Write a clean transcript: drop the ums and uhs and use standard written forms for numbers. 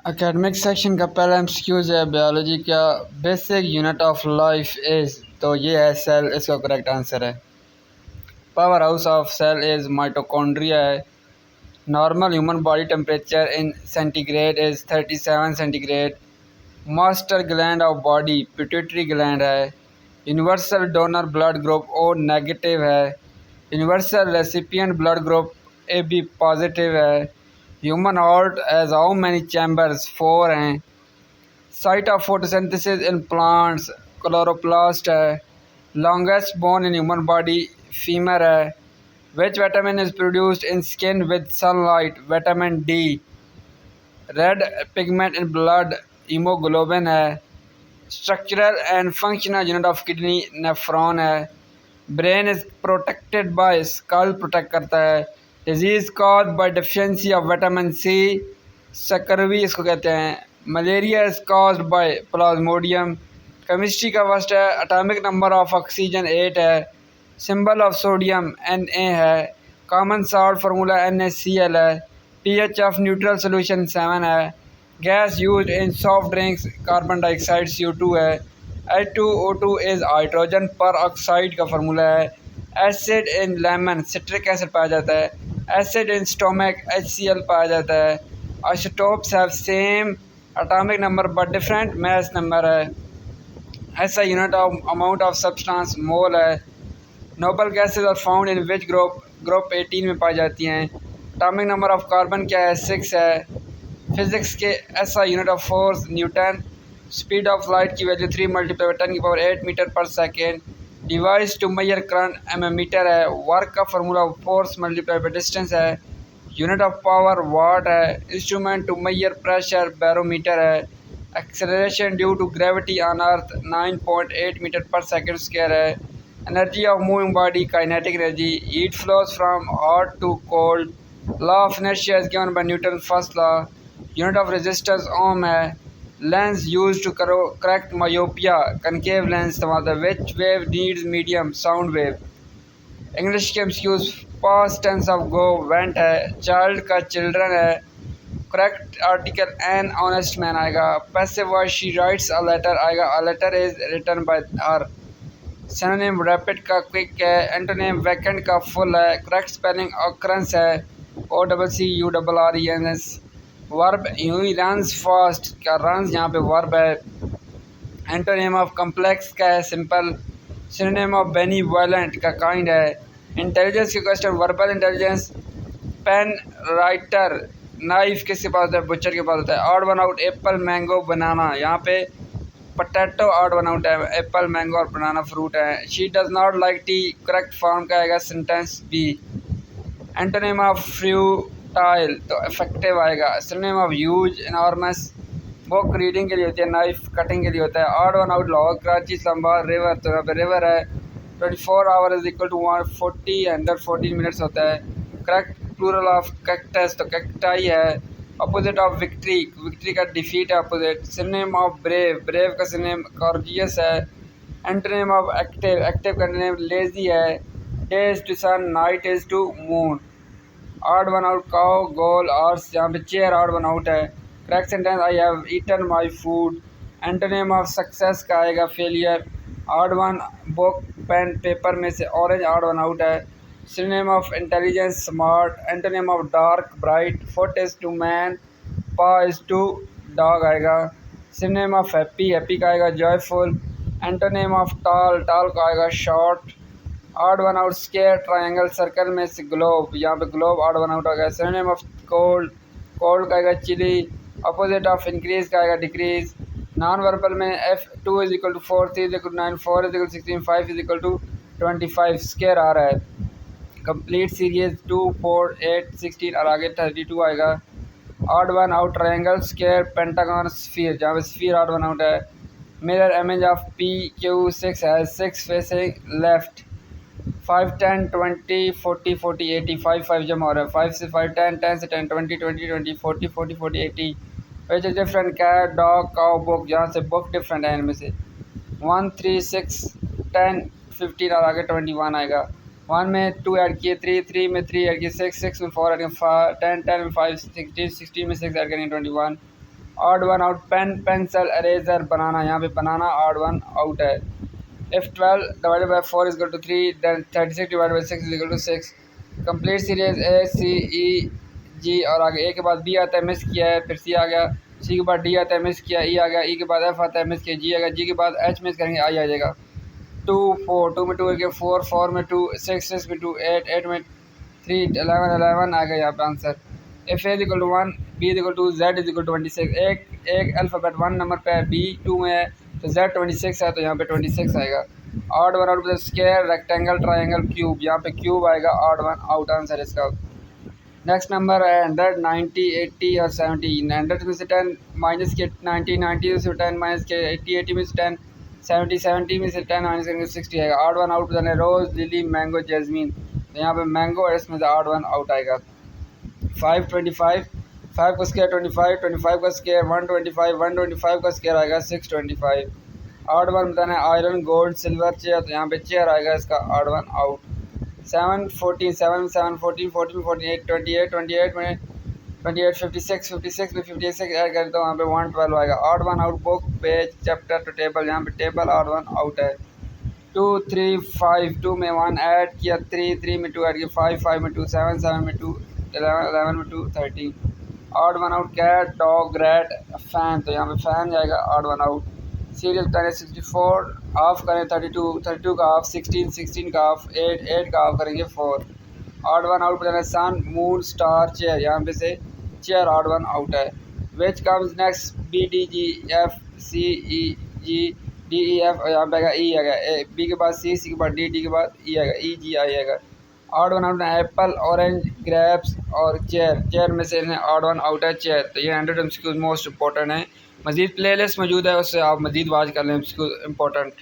Academic section का पहला MCQs है बायोलॉजी का basic unit of life is, तो ये है सेल, इसका करेक्ट आंसर है। Power house of cell is mitochondria है। Normal human body temperature in centigrade is 37 centigrade. Master gland of body pituitary gland है। Universal donor blood group O negative है। Universal recipient blood group A B positive है। Human heart has how many chambers? 4 हैं। Site of photosynthesis in plants chloroplast है। Longest bone in human body femur है। Which vitamin is produced in skin with sunlight? Vitamin D. Red pigment in blood haemoglobin है। Structural and functional unit of kidney nephron है। Brain is protected by skull, protect करता है। Disease cause by deficiency of vitamin C, scurvy इसको कहते हैं। Malaria is caused by plasmodium. Chemistry का first है। Atomic number of oxygen 8 है। Symbol of sodium Na है। कॉमन सॉल्ट फार्मूला NaCl है। pH ऑफ न्यूट्रल सोल्यूशन 7 है। Gas used in soft drinks carbon dioxide CO2 है। H2O2 is hydrogen पर oxide का formula है। Acid in lemon citric acid पाया जाता है। एसिड इन स्टोमक HCl पाया जाता है। Isotopes have same atomic number but different mass number है। SI unit of amount of substance mole है। Noble gases are found in which group 18 में पाई जाती हैं। एटॉमिक नंबर ऑफ कार्बन क्या है? 6 है। फिजिक्स के SI unit of force newton. Speed of light की value 3 × 10⁸ metre per second. Device to measure current ammeter है। वर्क का formula force multiply by distance है। यूनिट ऑफ पावर वाट है। Instrument to measure pressure barometer है। Acceleration due to gravity on earth 9.8 metre per second square है। Energy of moving body kinetic energy. Heat flows from hot to cold. Law of inertia is given by Newton first law. Unit of resistance ohm है। Lens use to correct myopia concave lens इस्तेमाल है। Which wave needs medium? Sound wave. English के MCQs past tense of go went है। Child का children है। Correct article an honest man आएगा। Passive voice she writes a letter आएगा। A letter is written by her. Synonym rapid का quick है। Antonym vacant का full है। Correct spelling occurrence है। OCCURRENS। वर्ब यूं ही रन्स फास्ट का runs यहाँ पे वर्ब है। एंटोनिम ऑफ कम्प्लेक्स का है सिंपल। सिनोनिम ऑफ बेनीवोलेंट का काइंड है। इंटेलिजेंस के question verbal intelligence. Pen writer knife किसके पास होता है? बुचर के पास होता है। Odd one out apple mango banana, यहाँ पे पोटैटो ऑड वन आउट है। एप्पल मैंगो और बनाना फ्रूट है। She does not like tea correct form का आएगा sentence B. Antonym of futile तो इफेक्टिव आएगा। Synonym of huge enormous. Book reading के लिए होती है। नाइफ कटिंग के लिए होता है। Odd one out Lahore Karachi Islamabad river, तो यहाँ पे रिवर है। 24 hour is equal to 140 114 minutes होता है। करेक्ट प्लूरल ऑफ कैक्टस तो कैक्टाई है। अपोजिट ऑफ विक्ट्री, विक्ट्री का डिफीट है opposite. Synonym of brave, brave का सिनोनिम कॉर्जियस है। एंटोनिम ऑफ एक्टिव, एक्टिव का सिनोनिम लेजी है। Day is to sun, night is to moon. Odd one out cow goal horse, यहाँ पे chair odd one out है। Correct sentence I have eaten my food. Antonym of success का आएगा failure. Odd one book pen paper में से orange odd one out है। Synonym of intelligence smart. Antonym of dark bright. Foot is to man, paw is to dog आएगा। Synonym of happy, happy का आएगा joyful. Antonym of tall, tall का आएगा short. Odd one out square triangle circle में से globe, यहाँ पे globe odd one out आ गया। सिनोनिम ऑफ कोल्ड, कोल्ड का आएगा चिली। अपोजिट ऑफ इंक्रीज का आएगा डिक्रीज। नॉन वर्बल में F2 is equal to 4, 3 is equal to 9, 4 is equal to 16, 5 is equal to 25 square आ रहा है। कंप्लीट सीरीज 2, 4, 8, 16 और आगे 32 आएगा। Odd one out triangle square pentagon sphere, जहाँ पे स्फीयर ऑड वन आउट है। मिरर इमेज ऑफ PQ6 है। 6 फेसिंग लेफ्ट। 5, 10, 20, 40, 40, 80, 5, 5 जमा हो रहा है। 5 से 5, 10, 10 से 10, 20, 20, 20, 40, 40, 40, 80। Which is different? Cat, dog, cow, book, जहाँ से बुक डिफरेंट है इनमें से। 1, 3, 6, 10, 15 और आगे 21 आएगा। 1 में 2 ऐड किए, 3 में 3 ऐड किए, 6 में 4 ऐड किए, 10 में 5, 16 में 6 ऐड करेंगे 21। Odd one out pen pencil eraser banana, यहाँ पे बनाना ऑड वन आउट है। If 12 divided by 4 is equal to 3, then 36 divided by 6 is equal to 6। Complete series A C E G और आगे ए के बाद बी आता है, मिस किया है, फिर सी आ गया, सी के बाद डी आता है, मिस किया, ई आ गया, ई के बाद एफ आता है, मिस किया, जी आ गया, जी के बाद एच मिस करेंगे, आई आ जाएगा। 2 4 2 में 2 है, 4 4 में 2 6 6 में 2 8 8 में 3 11 11 आ गया यहाँ पे answer. F A equal to 1, B equal to Z equal to 26। एक अल्फ़ाबेट 1 नंबर पे है, बी 2 में है, तो जेड 26 है, तो यहाँ पे 26 आएगा। Odd one out square rectangle triangle cube, यहाँ पे क्यूब आएगा, ऑड वन आउट आंसर इसका। नेक्स्ट नंबर है 100 90 80 और 70। 100 में से 10 माइनस के 90 90 में से 10 माइनस के 80 80 में से 10 70 70 में से 10 माइनस करेंगे 60 आएगा। ऑड वन आउट है रोज़ लिली मैंगो जैस्मीन, तो यहाँ पे मैंगो और इसमें से ऑड वन आउट आएगा। 525 5 का स्क्वायर 25 25 का स्क्वायर 125 125 का स्क्वायर आएगा 625। ऑड वन बताना है आयरन गोल्ड सिल्वर चेयर, तो यहाँ पे चेयर आएगा इसका ऑड वन आउट। 7 14 7 7 14 14 48 28 28 में 28 56 56 में 56 ऐड करें तो वहाँ पे 112 आएगा। Odd one out book page chapter two table, यहाँ पे टेबल ऑड वन आउट है। 2 3 5 2 में 1 ऐड किया, 3 3 में 2 ऐड किया, 5 5 में 2 7 7 में 2 11 11 में 2 13। Odd one out cat dog rat fan, तो यहाँ पे फैन जाएगा ऑड वन आउट। सीरियल करें 64 हाफ करें 32 32 का हाफ 16 16 का हाफ 8 8 का हाफ करेंगे 4। ऑड वन आउट बताना सन मून स्टार चेयर, यहाँ पे से चेयर ऑड वन आउट है। Which comes next B D G F C E G D E F, यहाँ पे आएगा ई आएगा, बी के बाद सी के बाद डी डी के बाद ई आएगा, ई जी आई आएगा। ऑड वन आउट है एप्पल ऑरेंज ग्रेप्स और चेयर, चेयर में से ऑड वन आउट है चेयर, तो ये 100 MCQ मोस्ट इंपॉर्टेंट है। मज़ीद प्लेलिस्ट मौजूद है, उससे आप मज़ीद वाच कर लें MCQ इंपॉर्टेंट।